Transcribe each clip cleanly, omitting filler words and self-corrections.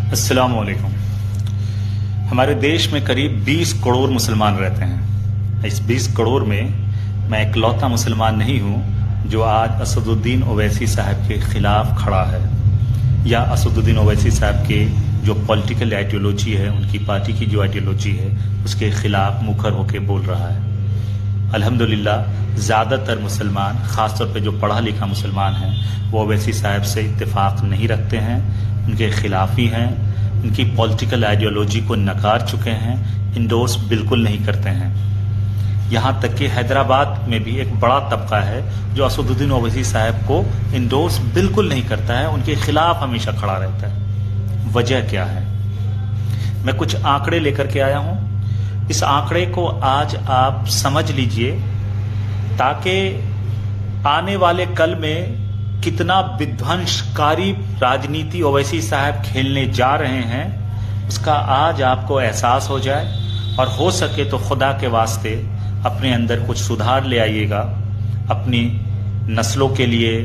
अस्सलामुअलैकुम। हमारे देश में करीब 20 करोड़ मुसलमान रहते हैं। इस 20 करोड़ में मैं इकलौता मुसलमान नहीं हूं जो आज असदुद्दीन ओवैसी साहब के खिलाफ खड़ा है या असदुद्दीन ओवैसी साहब के जो पॉलिटिकल आइडियोलॉजी है, उनकी पार्टी की जो आइडियोलॉजी है, उसके खिलाफ मुखर होकर बोल रहा है। अल्हम्दुलिल्लाह ज़्यादातर मुसलमान, ख़ासतौर पे जो पढ़ा लिखा मुसलमान हैं, वो ओवैसी साहब से इत्तेफाक नहीं रखते हैं, उनके खिलाफी हैं, उनकी पॉलिटिकल आइडियोलॉजी को नकार चुके हैं, इंडोर्स बिल्कुल नहीं करते हैं। यहाँ तक कि हैदराबाद में भी एक बड़ा तबका है जो असदुद्दीन ओवैसी साहब को इंडोर्स बिल्कुल नहीं करता है, उनके खिलाफ हमेशा खड़ा रहता है। वजह क्या है? मैं कुछ आंकड़े लेकर के आया हूं। इस आंकड़े को आज आप समझ लीजिए ताकि आने वाले कल में कितना विध्वंसकारी राजनीति ओवैसी साहब खेलने जा रहे हैं उसका आज आपको एहसास हो जाए। और हो सके तो खुदा के वास्ते अपने अंदर कुछ सुधार ले आइएगा, अपनी नस्लों के लिए,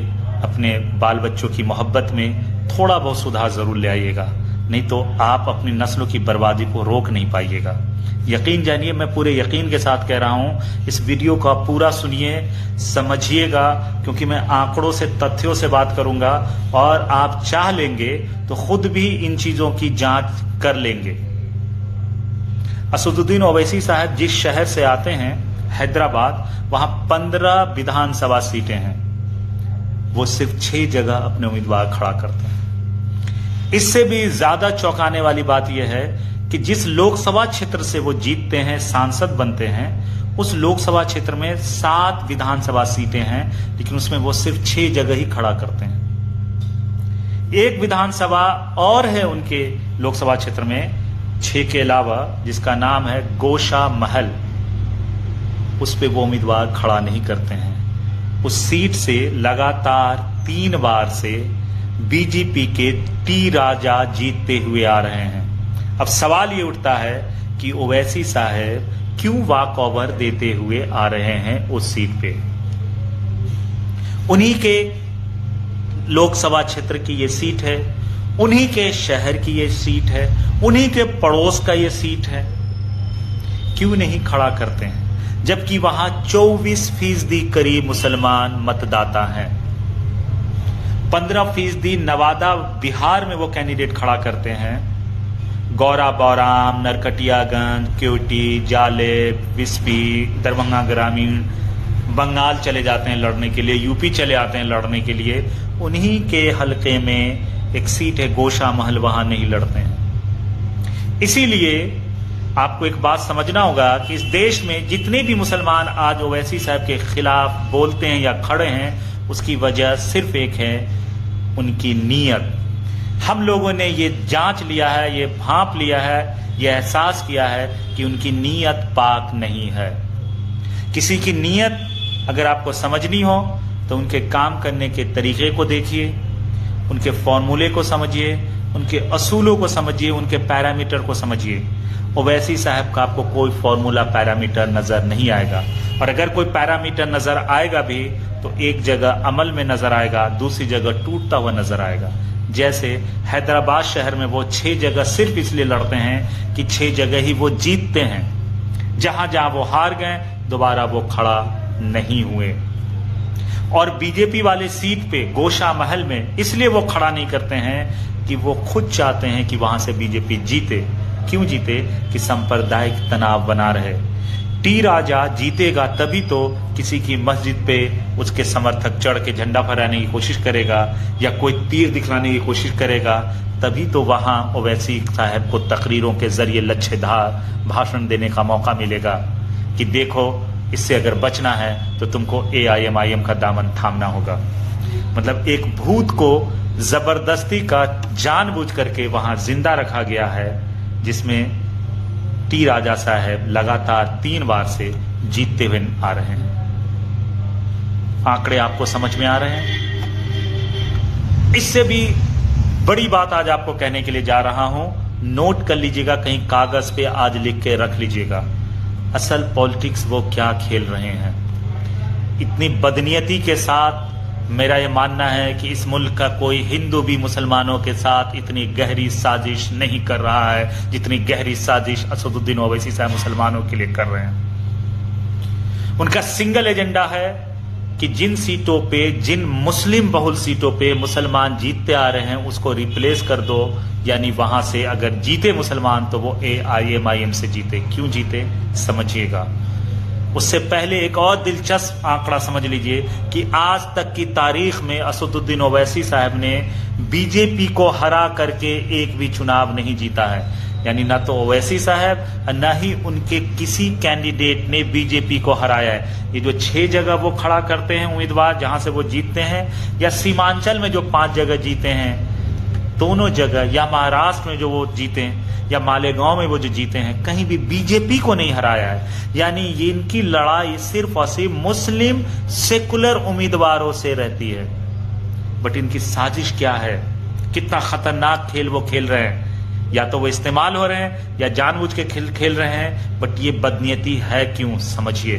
अपने बाल बच्चों की मोहब्बत में थोड़ा बहुत सुधार जरूर ले आइएगा, नहीं तो आप अपनी नस्लों की बर्बादी को रोक नहीं पाइएगा। यकीन जानिए, मैं पूरे यकीन के साथ कह रहा हूं। इस वीडियो को आप पूरा सुनिए, समझिएगा, क्योंकि मैं आंकड़ों से, तथ्यों से बात करूंगा और आप चाह लेंगे तो खुद भी इन चीजों की जांच कर लेंगे। असदुद्दीन ओवैसी साहब जिस शहर से आते हैं, हैदराबाद, वहां 15 विधानसभा सीटें हैं। वो सिर्फ 6 जगह अपने उम्मीदवार खड़ा करते हैं। इससे भी ज्यादा चौंकाने वाली बात यह है कि जिस लोकसभा क्षेत्र से वो जीतते हैं, सांसद बनते हैं, उस लोकसभा क्षेत्र में 7 विधानसभा सीटें हैं, लेकिन उसमें वो सिर्फ 6 जगह ही खड़ा करते हैं। एक विधानसभा और है उनके लोकसभा क्षेत्र में 6 के अलावा, जिसका नाम है गोशा महल, उस पे वो उम्मीदवार खड़ा नहीं करते हैं। उस सीट से लगातार 3 बार से बीजेपी के टी राजा जीतते हुए आ रहे हैं। अब सवाल ये उठता है कि ओवैसी साहब क्यों वॉक ओवर देते हुए आ रहे हैं उस सीट पे? उन्हीं के लोकसभा क्षेत्र की ये सीट है, उन्हीं के शहर की ये सीट है, उन्हीं के पड़ोस का ये सीट है। क्यों नहीं खड़ा करते हैं? जबकि वहां 24% करीब मुसलमान मतदाता हैं। 15% नवादा, बिहार में वो कैंडिडेट खड़ा करते हैं। गौरा बौराम, नरकटियागंज, क्योटी, जाले, विस्पी, दरभंगा ग्रामीण, बंगाल चले जाते हैं लड़ने के लिए, यूपी चले आते हैं लड़ने के लिए। उन्हीं के हलके में एक सीट है गोशा महल, वहां नहीं लड़ते हैं। इसीलिए आपको एक बात समझना होगा कि इस देश में जितने भी मुसलमान आज ओवैसी साहब के खिलाफ बोलते हैं या खड़े हैं, उसकी वजह सिर्फ एक है, उनकी नीयत। हम लोगों ने ये जांच लिया है, ये भांप लिया है, ये एहसास किया है कि उनकी नीयत पाक नहीं है। किसी की नीयत अगर आपको समझनी हो तो उनके काम करने के तरीके को देखिए, उनके फॉर्मूले को समझिए, उनके असूलों को समझिए, उनके पैरामीटर को समझिए। ओवैसी साहब का आपको कोई फॉर्मूला, पैरामीटर नजर नहीं आएगा। और अगर कोई पैरामीटर नजर आएगा भी तो एक जगह अमल में नजर आएगा, दूसरी जगह टूटता हुआ नजर आएगा। जैसे हैदराबाद शहर में वो 6 जगह सिर्फ इसलिए लड़ते हैं कि 6 जगह ही वो जीतते हैं। जहां जहां वो हार गए, दोबारा वो खड़ा नहीं हुए। और बीजेपी वाले सीट पे गोशा महल में इसलिए वो खड़ा नहीं करते हैं कि वो खुद चाहते हैं कि वहां से बीजेपी जीते। क्यों जीते? कि सांप्रदायिक तनाव बना रहे। टी राजा जीतेगा तभी तो किसी की मस्जिद पे उसके समर्थक चढ़ के झंडा फहराने की कोशिश करेगा या कोई तीर दिखलाने की कोशिश करेगा, तभी तो वहां ओवैसी साहब को तकरीरों के जरिए लच्छेदार भाषण देने का मौका मिलेगा कि देखो, इससे अगर बचना है तो तुमको AIMIM का दामन थामना होगा। मतलब एक भूत को जबरदस्ती का जानबूझ करके वहां जिंदा रखा गया है, जिसमें टी राजा साहब लगातार 3 बार से जीतते हुए आ रहे हैं। आंकड़े आपको समझ में आ रहे हैं? इससे भी बड़ी बात आज आपको कहने के लिए जा रहा हूं, नोट कर लीजिएगा, कहीं कागज पे आज लिख के रख लीजिएगा। असल पॉलिटिक्स वो क्या खेल रहे हैं। इतनी बदनीयती के साथ मेरा ये मानना है कि इस मुल्क का कोई हिंदू भी मुसलमानों के साथ इतनी गहरी साजिश नहीं कर रहा है जितनी गहरी साजिश असदुद्दीन ओवैसी साहब मुसलमानों के लिए कर रहे हैं। उनका सिंगल एजेंडा है कि जिन सीटों पे, जिन मुस्लिम बहुल सीटों पे मुसलमान जीतते आ रहे हैं उसको रिप्लेस कर दो, यानी वहां से अगर जीते मुसलमान तो वो AIMIM से जीते। क्यों जीते समझिएगा। उससे पहले एक और दिलचस्प आंकड़ा समझ लीजिए कि आज तक की तारीख में असदुद्दीन ओवैसी साहब ने बीजेपी को हरा करके एक भी चुनाव नहीं जीता है। यानी ना तो ओवैसी साहब न ही उनके किसी कैंडिडेट ने बीजेपी को हराया है। ये जो 6 जगह वो खड़ा करते हैं उम्मीदवार जहां से वो जीतते हैं, या सीमांचल में जो 5 जगह जीते हैं, दोनों जगह, या महाराष्ट्र में जो वो जीते हैं, या मालेगांव में वो जो जीते हैं, कहीं भी बीजेपी को नहीं हराया है। यानी ये इनकी लड़ाई सिर्फ और सिर्फ मुस्लिम सेकुलर उम्मीदवारों से रहती है। बट इनकी साजिश क्या है, कितना खतरनाक खेल वो खेल रहे हैं। या तो वो इस्तेमाल हो रहे हैं या जानबूझ के खेल रहे हैं। बट ये बदनीयती है क्यों, समझिए।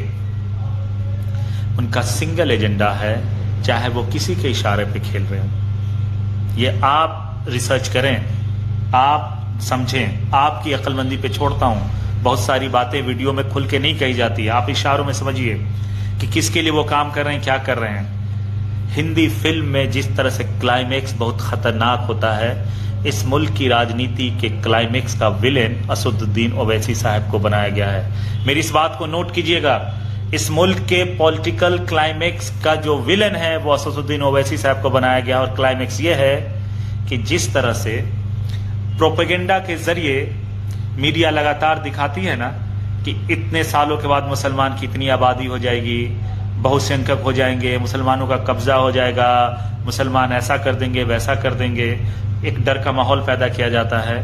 उनका सिंगल एजेंडा है, चाहे वो किसी के इशारे पे खेल रहे हो। ये आप रिसर्च करें, आप समझें, आपकी अक्लमंदी पे छोड़ता हूं। बहुत सारी बातें वीडियो में खुल के नहीं कही जाती, आप इशारों में समझिए कि किसके लिए वो काम कर रहे हैं, क्या कर रहे हैं। हिंदी फिल्म में जिस तरह से क्लाइमेक्स बहुत खतरनाक होता है, इस मुल्क की राजनीति के क्लाइमेक्स का विलेन असदुद्दीन ओवैसी साहब को बनाया गया है। मेरी इस बात को नोट कीजिएगा, इस मुल्क के पॉलिटिकल क्लाइमेक्स का जो विलेन है वो असदुद्दीन ओवैसी साहब को बनाया गया। और क्लाइमेक्स ये है कि जिस तरह से प्रोपेगेंडा के जरिए मीडिया लगातार दिखाती है ना कि इतने सालों के बाद मुसलमान की इतनी आबादी हो जाएगी, बहुसंख्यक हो जाएंगे, मुसलमानों का कब्जा हो जाएगा, मुसलमान ऐसा कर देंगे वैसा कर देंगे, एक डर का माहौल पैदा किया जाता है।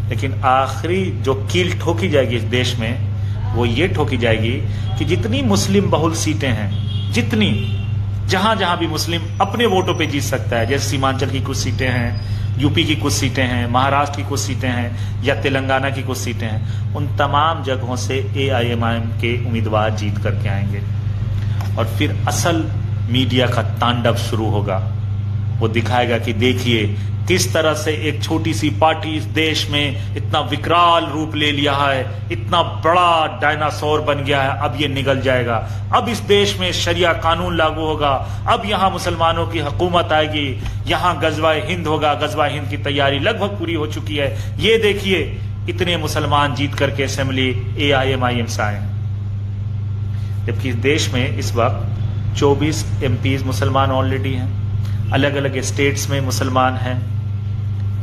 लेकिन आखिरी जो कील ठोकी जाएगी इस देश में वो ये ठोकी जाएगी कि जितनी मुस्लिम बहुल सीटें हैं, जितनी जहां जहां भी मुस्लिम अपने वोटों पे जीत सकता है, जैसे सीमांचल की कुछ सीटें हैं, यूपी की कुछ सीटें हैं, महाराष्ट्र की कुछ सीटें हैं, या तेलंगाना की कुछ सीटें हैं, उन तमाम जगहों से AIMIM के उम्मीदवार जीत करके आएंगे। और फिर असल मीडिया का तांडव शुरू होगा। वो दिखाएगा कि देखिए किस तरह से एक छोटी सी पार्टी इस देश में इतना विकराल रूप ले लिया है, इतना बड़ा डायनासोर बन गया है, अब ये निगल जाएगा, अब इस देश में शरिया कानून लागू होगा, अब यहां मुसलमानों की हुकूमत आएगी, यहां गजवा हिंद होगा, गजवा हिंद की तैयारी लगभग पूरी हो चुकी है, ये देखिए इतने मुसलमान जीत करके असेंबली AIMIM से आए। जबकि इस देश में इस वक्त 24 MPs मुसलमान ऑलरेडी हैं, अलग अलग स्टेट्स में मुसलमान हैं।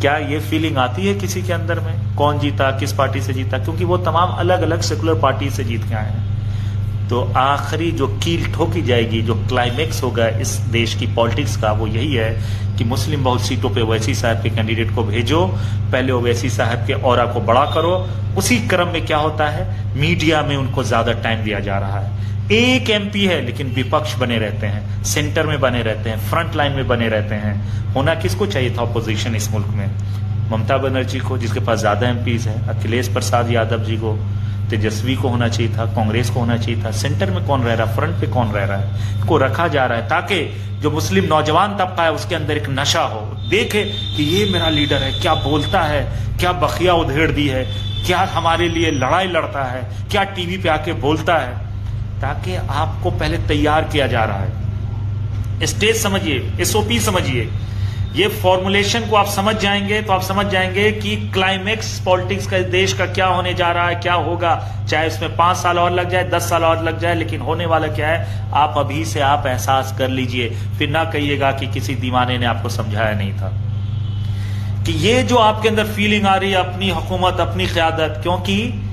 क्या ये फीलिंग आती है किसी के अंदर में कौन जीता, किस पार्टी से जीता? क्योंकि वो तमाम अलग अलग सेकुलर पार्टी से जीत के आए हैं। तो आखिरी जो कील ठोकी जाएगी, जो क्लाइमेक्स होगा इस देश की पॉलिटिक्स का, वो यही है कि मुस्लिम बहुल सीटों पे ओवैसी साहब के कैंडिडेट को भेजो, पहले ओवैसी साहब के ऑरा को बड़ा करो। उसी क्रम में क्या होता है, मीडिया में उनको ज्यादा टाइम दिया जा रहा है। एक MP है लेकिन विपक्ष बने रहते हैं, सेंटर में बने रहते हैं, फ्रंट लाइन में बने रहते हैं। होना किसको चाहिए था अपोजिशन इस मुल्क में? ममता बनर्जी को, जिसके पास ज्यादा MPs हैं, अखिलेश प्रसाद यादव जी को, तेजस्वी को होना चाहिए था, कांग्रेस को होना चाहिए था। सेंटर में कौन रह रहा है, फ्रंट पे कौन रह रहा है? इनको रखा जा रहा है ताकि जो मुस्लिम नौजवान तबका है उसके अंदर एक नशा हो, देखे कि ये मेरा लीडर है, क्या बोलता है, क्या बखिया उधेड़ दी है, क्या हमारे लिए लड़ाई लड़ता है, क्या टीवी पे आके बोलता है, ताकि आपको पहले तैयार किया जा रहा है। स्टेज समझिए, SOP समझिए, ये फॉर्मुलेशन को आप समझ जाएंगे तो आप समझ जाएंगे कि क्लाइमेक्स पॉलिटिक्स का देश का क्या होने जा रहा है, क्या होगा। चाहे उसमें 5 साल और लग जाए, 10 साल और लग जाए, लेकिन होने वाला क्या है आप अभी से आप एहसास कर लीजिए। फिर ना कहिएगा कि किसी दीवाने ने आपको समझाया नहीं था। कि ये जो आपके अंदर फीलिंग आ रही है अपनी हुकूमत, अपनी क़यादत, क्योंकि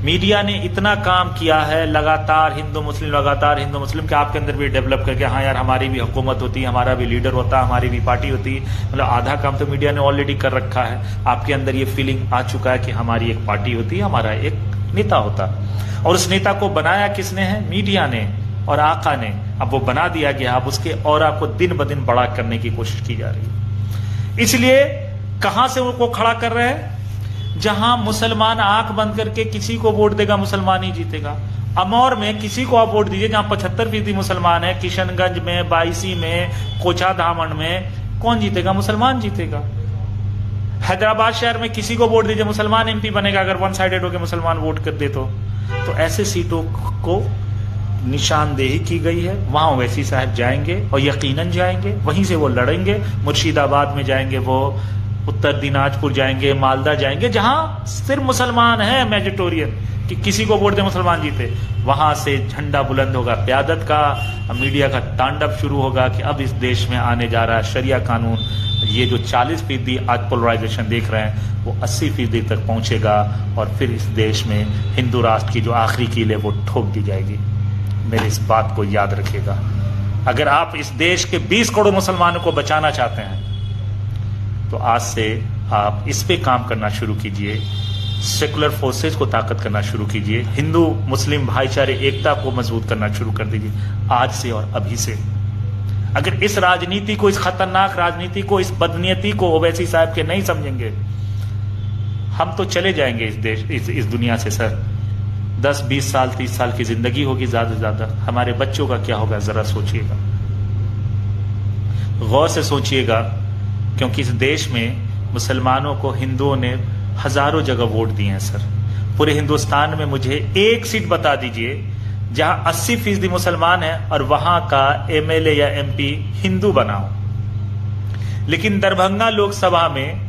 मीडिया ने इतना काम किया है लगातार हिंदू मुस्लिम कि आपके अंदर भी डेवलप करके हाँ यार हमारी भी हुकूमत होती, हमारा भी लीडर होता, हमारी भी पार्टी होती। मतलब आधा काम तो मीडिया ने ऑलरेडी कर रखा है। आपके अंदर ये फीलिंग आ चुका है कि हमारी एक पार्टी होती, हमारा एक नेता होता। और उस नेता को बनाया किसने है? मीडिया ने और आका ने। अब वो बना दिया गया, अब उसके ऑरा को दिन ब दिन बड़ा करने की कोशिश की जा रही है। इसलिए कहां से उनको खड़ा कर रहे हैं? जहां मुसलमान आंख बंद करके किसी को वोट देगा मुसलमान ही जीतेगा। अमौर में किसी को आप वोट दीजिए जहां 75% मुसलमान है, किशनगंज में, बाइसी में, कोचा धामन में, कौन जीतेगा? मुसलमान जीतेगा। हैदराबाद शहर में किसी को वोट दीजिए, मुसलमान एमपी बनेगा अगर वन साइडेड होकर मुसलमान वोट कर दे तो ऐसे सीटों को निशानदेही की गई है। वहां ओवैसी साहब जाएंगे और यकीनन जाएंगे, वहीं से वो लड़ेंगे। मुर्शिदाबाद में जाएंगे वो, उत्तर दिनाजपुर जाएंगे, मालदा जाएंगे, जहां सिर्फ मुसलमान है मेजोरिटेरियन, कि किसी को वोट दे मुसलमान जीते। वहां से झंडा बुलंद होगा क़यादत का, मीडिया का तांडव शुरू होगा कि अब इस देश में आने जा रहा है शरिया कानून। ये जो 40% आज पोलराइजेशन देख रहे हैं वो 80% तक पहुंचेगा और फिर इस देश में हिंदू राष्ट्र की जो आखिरी कील है वो ठोक दी जाएगी। मेरे इस बात को याद रखिएगा। अगर आप इस देश के 20 करोड़ मुसलमानों को बचाना चाहते हैं तो आज से आप इस पे काम करना शुरू कीजिए, सेकुलर फोर्सेज को ताकत करना शुरू कीजिए, हिंदू मुस्लिम भाईचारे एकता को मजबूत करना शुरू कर दीजिए आज से और अभी से। अगर इस राजनीति को, इस खतरनाक राजनीति को, इस बदनीयती को ओवैसी साहब के नहीं समझेंगे, हम तो चले जाएंगे इस देश, इस दुनिया से सर। 10, 20 साल, 30 साल की जिंदगी होगी ज्यादा से ज्यादा। हमारे बच्चों का क्या होगा जरा सोचिएगा, गौर से सोचिएगा, क्योंकि इस देश में मुसलमानों को हिंदुओं ने हजारों जगह वोट दिए हैं सर। पूरे हिंदुस्तान में मुझे एक सीट बता दीजिए जहां 80% मुसलमान है और वहां का एमएलए या एमपी हिंदू बनाओ। लेकिन दरभंगा लोकसभा में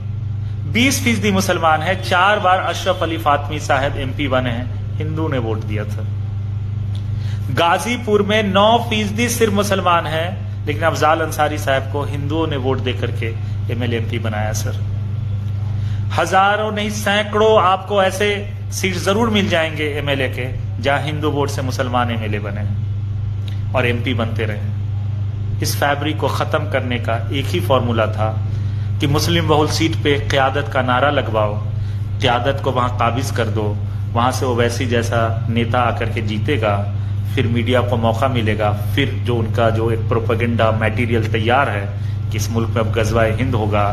20% मुसलमान है, 4 बार अशरफ अली फातमी साहब एमपी बने हैं, हिंदू ने वोट दिया था। गाजीपुर में 9% सिर्फ मुसलमान है, लेकिन अफजाल अंसारी साहब को हिंदुओं ने वोट देकर के एमएलए एमपी बनाया सर। हजारों नहीं सैकड़ों आपको ऐसे सीट जरूर मिल जाएंगे एमएलए के जहां हिंदू वोट से मुसलमान एमएलए बने और एमपी बनते रहे। इस फैब्रिक को खत्म करने का एक ही फॉर्मूला था कि मुस्लिम बहुल सीट पे क़यादत का नारा लगवाओ, क़यादत को वहां काबिज कर दो, वहां से ओवैसी जैसा नेता आकर के जीतेगा, फिर मीडिया को मौका मिलेगा, फिर जो उनका जो एक प्रोपेगेंडा मटेरियल तैयार है कि इस मुल्क में अब गजवाए हिंद होगा,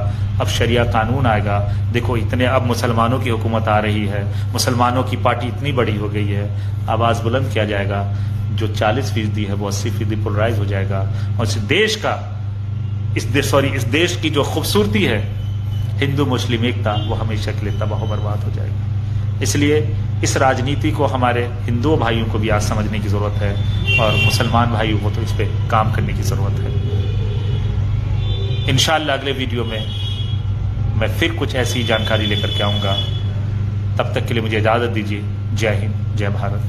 अब शरिया कानून आएगा। देखो इतने अब मुसलमानों की हुकूमत आ रही है, मुसलमानों की पार्टी इतनी बड़ी हो गई है, आवाज बुलंद किया जाएगा, जो 40% है वो 80% पोलराइज हो जाएगा और इस देश का इस देश की जो खूबसूरती है हिंदू मुस्लिम एकता, वो हमेशा के लिए तबाह बर्बाद हो जाएगी। इसलिए इस राजनीति को हमारे हिंदू भाइयों को भी आज समझने की जरूरत है और मुसलमान भाइयों को तो इस पर काम करने की जरूरत है। इंशाअल्लाह अगले वीडियो में मैं फिर कुछ ऐसी जानकारी लेकर के आऊंगा। तब तक के लिए मुझे इजाजत दीजिए। जय हिंद, जय भारत।